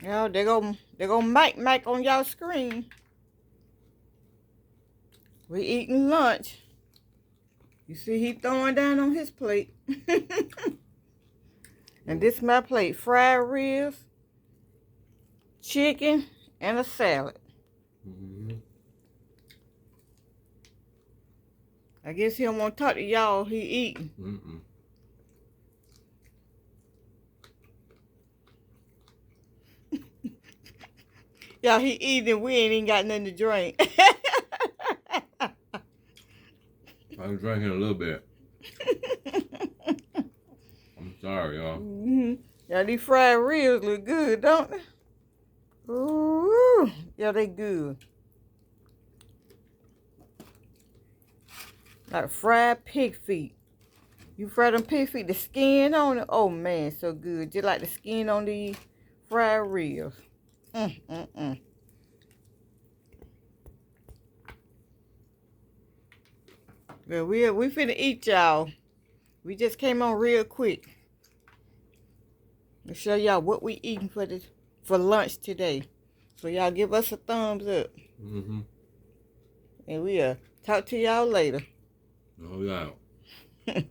Yeah, they're gonna Mike on y'all screen. We eating lunch. You see he throwing down on his plate. And this is my plate. Fried ribs, chicken, and a salad. Mm-hmm. I guess he don't want to talk to y'all. He eating. Mm-mm. Y'all, he eating. We ain't even got nothing to drink. I was drinking a little bit. I'm sorry, y'all. Yeah, these fried ribs look good, don't they? Ooh, yeah, they good. Like fried pig feet. You fry them pig feet, the skin on it. Oh man, so good. Just like the skin on these fried ribs. Well, we finna eat, y'all. We just came on real quick to show y'all what we eating for lunch today. So y'all give us a thumbs up. Mm-hmm. And we'll talk to y'all later. Oh, yeah.